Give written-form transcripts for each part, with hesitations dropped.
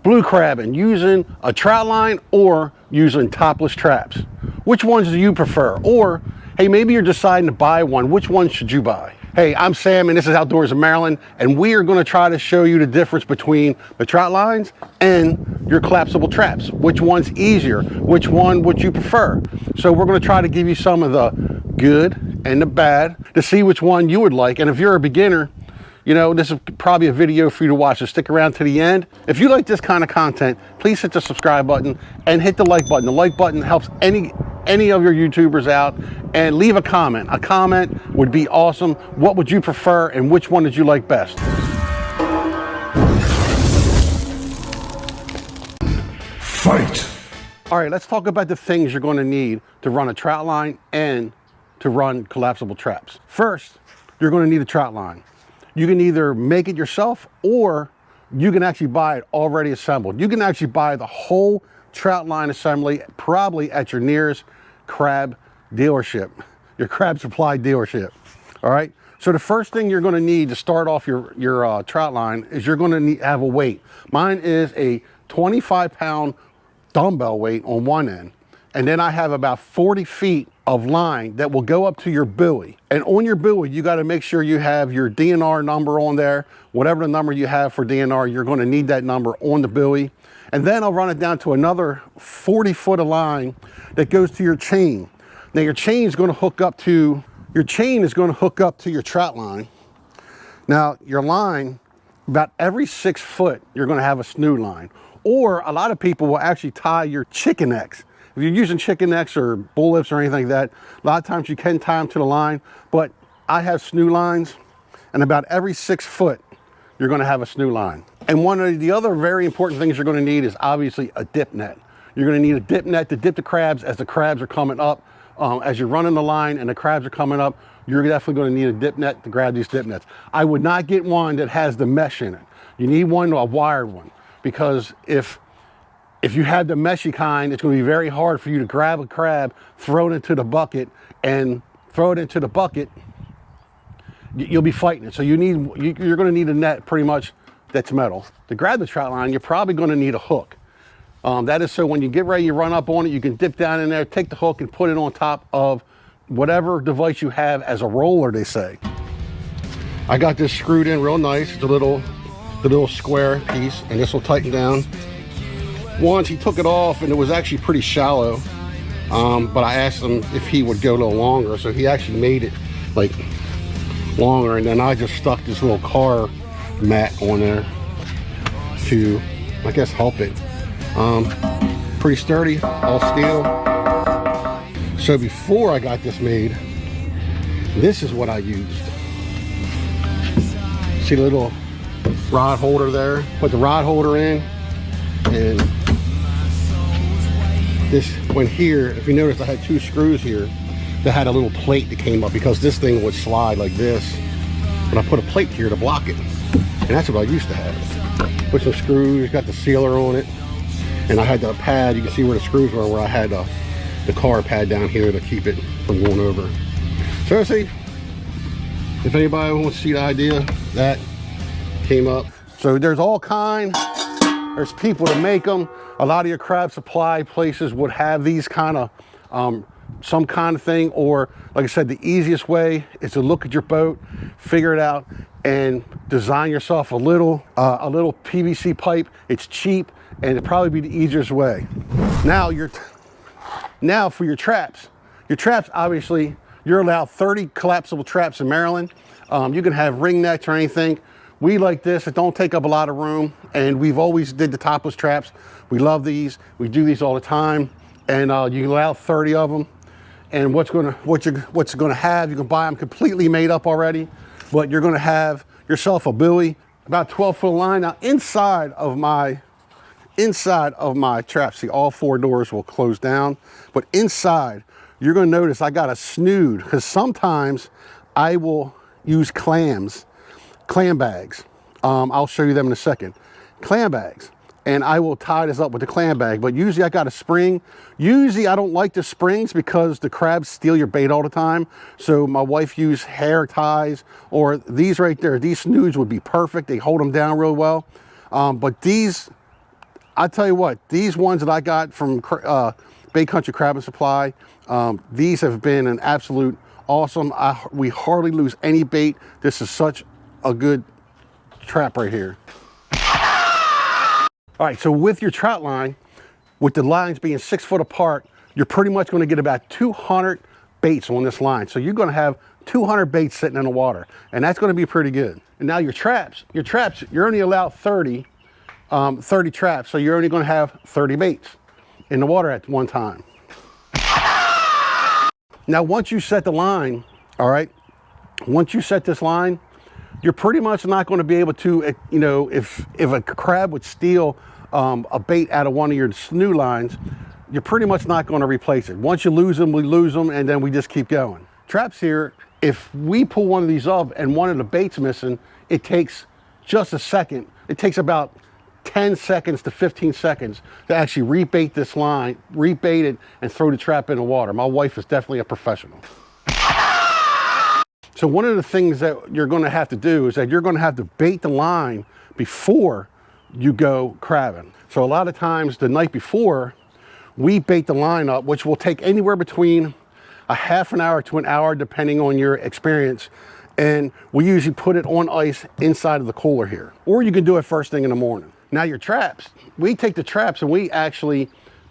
blue crabbing using a trout line or using topless traps? Which ones do you prefer? Or, hey, maybe you're deciding to buy one. Which one should you buy? Hey, I'm Sam and this is Outdoors in Maryland, and we are going to try to show you the difference between the trout lines and your collapsible traps. Which one's easier? Which one would you prefer? So we're going to try to give you some of the good and the bad to see which one you would like. And if you're a beginner, you know, this is probably a video for you to watch, so stick around to the end. If you like this kind of content, please hit the subscribe button and hit the like button. The like button helps any of your YouTubers out, and leave a comment. A comment would be awesome. What would you prefer and which one did you like best? Fight! All right, let's talk about the things you're going to need to run a trout line and to run collapsible traps. First, you're going to need a trout line. You can either make it yourself or you can actually buy it already assembled. You can actually buy the whole trout line assembly probably at your nearest crab dealership, your crab supply dealership. All right, so the first thing you're going to need to start off your trout line is you're going to have a weight. Mine is a 25-pound dumbbell weight on one end, and then I have about 40 feet of line that will go up to your buoy. And on your buoy, you got to make sure you have your DNR number on there. Whatever the number you have for DNR, you're going to need that number on the buoy. And then I'll run it down to another 40 foot of line that goes to your chain. Now your chain is going to hook up to your trout line. Now your line, about every 6 foot, you're going to have a snood line. Or a lot of people will actually tie your chicken necks. If you're using chicken necks or bull lips or anything like that, a lot of times you can tie them to the line, but I have snood lines, and about every 6 foot, you're going to have a snood line. And one of the other very important things you're going to need is obviously a dip net. You're going to need a dip net to dip the crabs as the crabs are coming up. As you're running the line and the crabs are coming up, you're definitely going to need a dip net to grab these dip nets. I would not get one that has the mesh in it. You need one, a wired one, because if you have the meshy kind, it's going to be very hard for you to grab a crab, throw it into the bucket, you'll be fighting it. So you're going to need a net pretty much that's metal. To grab the trout line, you're probably going to need a hook. That is so when you get ready, you run up on it, you can dip down in there, take the hook and put it on top of whatever device you have as a roller, they say. I got this screwed in real nice, the little square piece, and this will tighten down. Once he took it off, and it was actually pretty shallow, but I asked him if he would go a little longer, so he actually made it like longer, and then I just stuck this little car mat on there to, I guess, help it. Pretty sturdy, all steel. So before I got this made, this is what I used. See the little rod holder there? Put the rod holder in, and this went here. If you notice, I had 2 screws here that had a little plate that came up because this thing would slide like this. But I put a plate here to block it. And that's what I used to have. Put some screws, got the sealer on it. And I had the pad, you can see where the screws were, where I had the car pad down here to keep it from going over. So see, if anybody wants to see the idea, that came up. So there's all kinds. There's people that make them. A lot of your crab supply places would have these kind of, some kind of thing, or like I said, the easiest way is to look at your boat, figure it out, and design yourself a little PVC pipe. It's cheap, and it'd probably be the easiest way. Now for your traps. Your traps, obviously, you're allowed 30 collapsible traps in Maryland. You can have ring nets or anything. We like this, it don't take up a lot of room, and we've always did the topless traps. We love these, we do these all the time, and you can allow 30 of them. And what's gonna have, you can buy them completely made up already, but you're gonna have yourself a buoy, about 12 foot line. Now inside of my trap, see, all 4 doors will close down, but inside, you're gonna notice I got a snood, because sometimes I will use clam bags. I'll show you them in a second. Clam bags. And I will tie this up with the clam bag, but usually I got a spring. Usually I don't like the springs because the crabs steal your bait all the time. So my wife used hair ties, or these right there. These snoods would be perfect. They hold them down real well. But these, I tell you what, these ones that I got from Bay Country Crab and Supply, these have been an absolute awesome. We hardly lose any bait. This is such a good trap right here. All right, so with your trout line, with the lines being 6 foot apart, you're pretty much going to get about 200 baits on this line. So you're going to have 200 baits sitting in the water, and that's going to be pretty good. And now your traps, you're only allowed 30 traps, so you're only going to have 30 baits in the water at one time. Now, once you set the line, all right, once you set this line, you're pretty much not going to be able to, you know, if a crab would steal a bait out of one of your new lines, you're pretty much not going to replace it. Once you lose them, we lose them, and then we just keep going. Traps here, if we pull one of these up and one of the bait's missing, it takes just a second. It takes about 10 seconds to 15 seconds to actually rebait this line, rebait it, and throw the trap in the water. My wife is definitely a professional. So one of the things that you're going to have to do is that you're going to have to bait the line before you go crabbing. So a lot of times the night before, we bait the line up, which will take anywhere between a half an hour to an hour, depending on your experience. And we usually put it on ice inside of the cooler here. Or you can do it first thing in the morning. Now your traps, we take the traps and we actually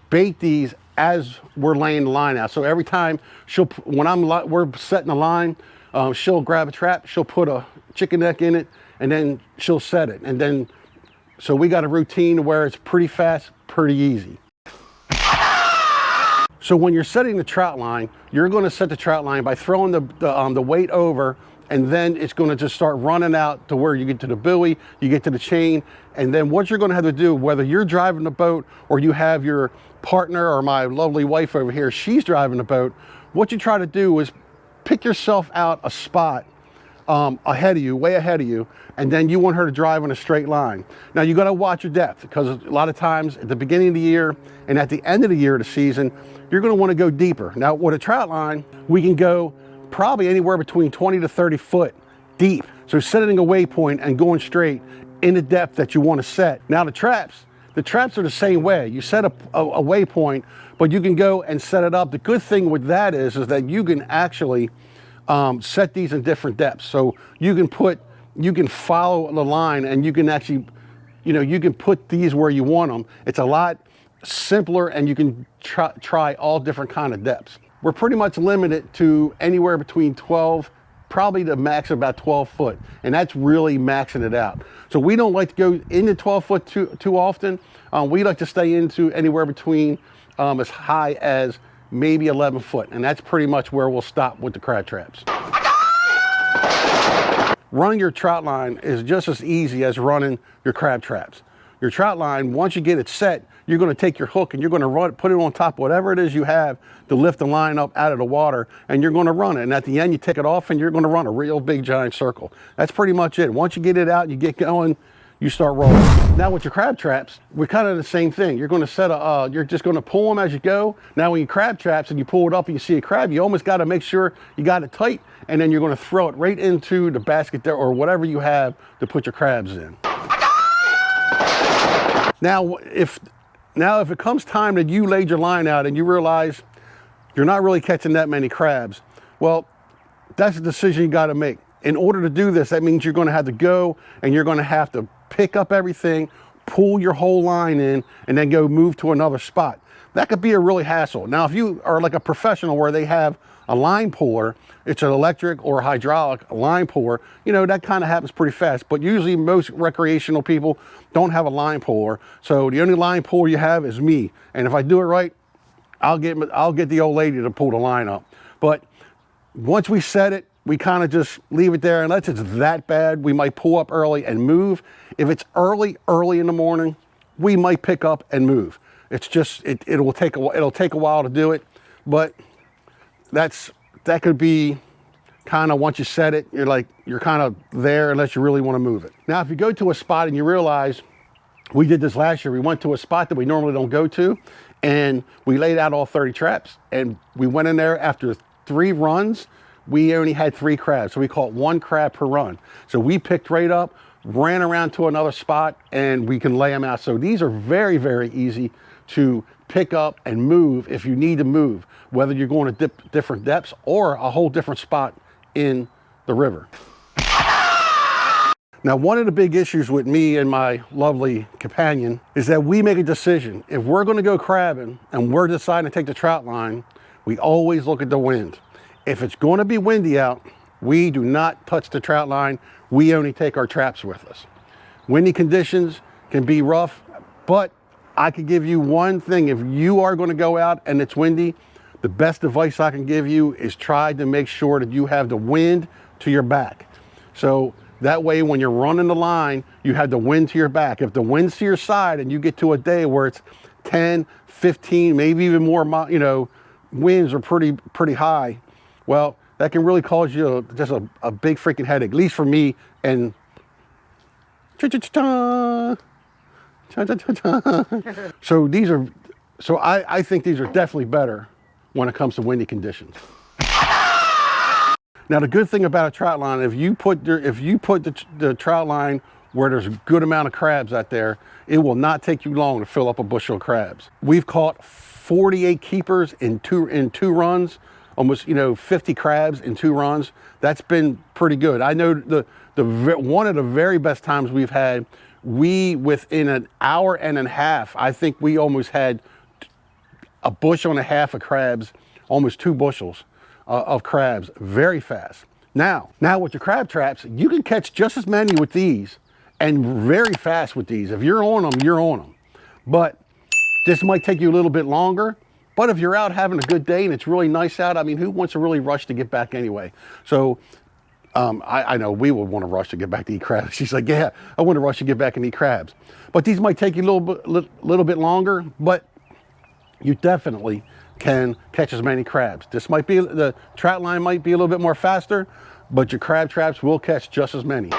bait these as we're laying the line out. So every time we're setting the line, she'll grab a trap, she'll put a chicken neck in it, and then she'll set it. And then, so we got a routine where it's pretty fast, pretty easy. So when you're setting the trout line, you're going to set the trout line by throwing the weight over, and then it's going to just start running out to where you get to the buoy, you get to the chain, and then what you're going to have to do, whether you're driving the boat or you have your partner or my lovely wife over here, she's driving the boat, what you try to do is pick yourself out a spot ahead of you, way ahead of you, and then you want her to drive in a straight line. Now you got to watch your depth, because a lot of times at the beginning of the year and at the end of the year, the season, you're going to want to go deeper. Now with a trout line, we can go probably anywhere between 20 to 30 foot deep. So setting a waypoint and going straight in the depth that you want to set. Now the traps are the same way. You set a waypoint, but you can go and set it up. The good thing with that is that you can actually set these in different depths. So you can follow the line, and you can actually, you can put these where you want them. It's a lot simpler, and you can try all different kind of depths. We're pretty much limited to anywhere between 12, probably the max of about 12 foot. And that's really maxing it out. So we don't like to go into 12 foot too often. We like to stay into anywhere between as high as maybe 11 foot. And that's pretty much where we'll stop with the crab traps. Running your trout line is just as easy as running your crab traps. Your trout line, once you get it set, you're going to take your hook and you're going to put it on top of whatever it is you have to lift the line up out of the water, and you're going to run it. And at the end, you take it off and you're going to run a real big giant circle. That's pretty much it. Once you get it out, you get going, you start rolling. Now with your crab traps, we're kind of the same thing. You're going to you're just going to pull them as you go. Now when you crab traps and you pull it up and you see a crab, you almost got to make sure you got it tight, and then you're going to throw it right into the basket there or whatever you have to put your crabs in. Now if it comes time that you laid your line out and you realize you're not really catching that many crabs, well, that's a decision you got to make. In order to do this, that means you're going to have to go and you're going to have to pick up everything, pull your whole line in, and then go move to another spot. That could be a really hassle. Now, if you are like a professional where they have a line puller, it's an electric or hydraulic line puller, that kind of happens pretty fast. But usually most recreational people don't have a line puller. So the only line puller you have is me. And if I do it right, I'll get the old lady to pull the line up. But once we set it, we kind of just leave it there. Unless it's that bad, we might pull up early and move. If it's early in the morning, we might pick up and move. It's just, it'll take a while to do it, but that could be kind of, once you set it, you're kind of there unless you really want to move it. Now, if you go to a spot and you realize, we did this last year, we went to a spot that we normally don't go to, and we laid out all 30 traps, and we went in there after 3 runs, we only had 3 crabs. So we caught 1 crab per run. So we picked right up ran around to another spot, and we can lay them out. So these are very, very easy to pick up and move if you need to move, whether you're going to different depths or a whole different spot in the river. Now, one of the big issues with me and my lovely companion is that we make a decision. If we're going to go crabbing and we're deciding to take the trout line, we always look at the wind. If it's going to be windy out, we do not touch the trout line. We only take our traps with us. Windy conditions can be rough, but I can give you one thing. If you are going to go out and it's windy, the best advice I can give you is try to make sure that you have the wind to your back. So that way, when you're running the line, you have the wind to your back. If the wind's to your side and you get to a day where it's 10, 15, maybe even more, winds are pretty high, well, that can really cause you just a big freaking headache, at least for me. And so I think these are definitely better when it comes to windy conditions. Now, the good thing about a trout line, if you put the trout line where there's a good amount of crabs out there, it will not take you long to fill up a bushel of crabs. We've caught 48 keepers in two runs, almost 50 crabs in 2 runs. That's been pretty good. I know one of the very best times we've had, within an hour and a half, I think we almost had a bushel and a half of crabs, almost 2 bushels of crabs, very fast. Now with your crab traps, you can catch just as many with these and very fast with these. If you're on them, you're on them. But this might take you a little bit longer. But if you're out having a good day and it's really nice out, I mean, who wants to really rush to get back anyway? So I know we would want to rush to get back to eat crabs. She's like, yeah, I want to rush to get back and eat crabs. But these might take you a little bit longer, but you definitely can catch as many crabs. The trout line might be a little bit more faster, but your crab traps will catch just as many.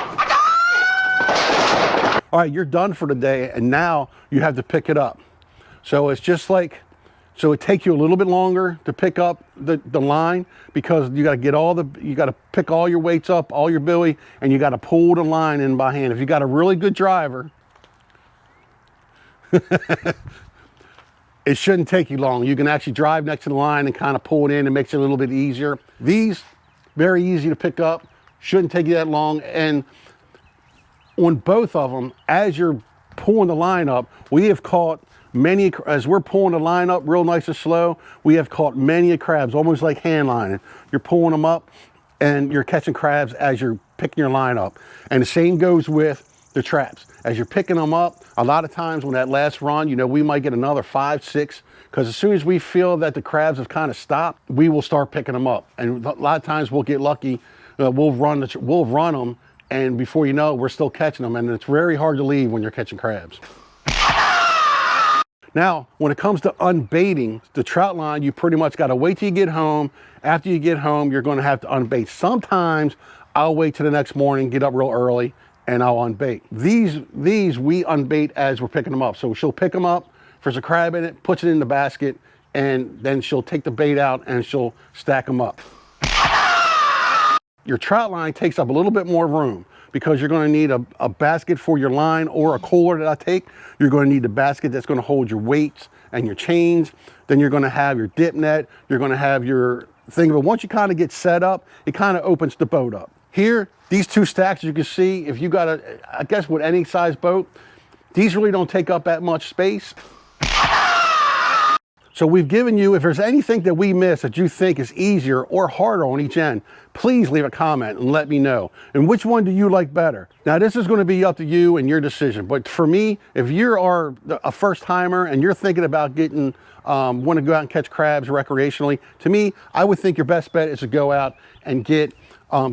All right, you're done for the day, and now you have to pick it up. So it's just like, so it takes you a little bit longer to pick up the line, because you got to pick all your weights up, all your buoy, and you got to pull the line in by hand. If you got a really good driver, it shouldn't take you long. You can actually drive next to the line and kind of pull it in. It makes it a little bit easier. These, very easy to pick up, shouldn't take you that long. And on both of them, as you're pulling the line up, we have caught many, as we're pulling the line up real nice and slow, we have caught many crabs, almost like hand lining. You're pulling them up and you're catching crabs as you're picking your line up. And the same goes with the traps. As you're picking them up, a lot of times when that last run, we might get another 5, 6, because as soon as we feel that the crabs have kind of stopped, we will start picking them up. And a lot of times we'll get lucky, we'll run them, and before you know it, we're still catching them. And it's very hard to leave when you're catching crabs. Now, when it comes to unbaiting the trout line, you pretty much got to wait till you get home. After you get home, you're going to have to unbait. Sometimes I'll wait till the next morning, get up real early, and I'll unbait. These we unbait as we're picking them up. So she'll pick them up, if there's a crab in it, puts it in the basket, and then she'll take the bait out and she'll stack them up. Your trout line takes up a little bit more room, because you're going to need a basket for your line, or a cooler that I take. You're going to need the basket that's going to hold your weights and your chains. Then you're going to have your dip net. You're going to have your thing. But once you kind of get set up, it kind of opens the boat up. Here, these 2 stacks, you can see, if you got I guess with any size boat, these really don't take up that much space. So we've given you, if there's anything that we miss that you think is easier or harder on each end, please leave a comment and let me know. And which one do you like better? Now, this is going to be up to you and your decision. But for me, if you are a first timer and you're thinking about getting, want to go out and catch crabs recreationally, to me, I would think your best bet is to go out and get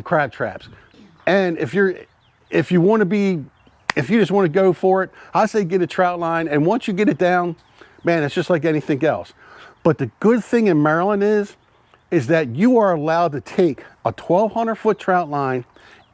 crab traps. And if you just want to go for it, I say get a trout line. And once you get it down, man, it's just like anything else. But the good thing in Maryland is that you are allowed to take a 1,200-foot trout line,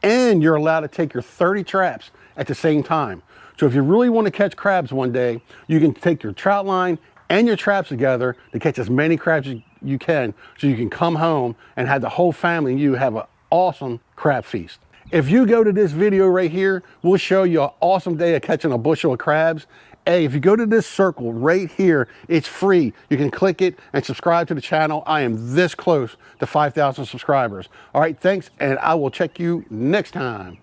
and you're allowed to take your 30 traps at the same time. So if you really want to catch crabs one day, you can take your trout line and your traps together to catch as many crabs as you can, so you can come home and have the whole family and you have an awesome crab feast. If you go to this video right here, we'll show you an awesome day of catching a bushel of crabs. Hey, if you go to this circle right here, it's free. You can click it and subscribe to the channel. I am this close to 5,000 subscribers. All right, thanks, and I will check you next time.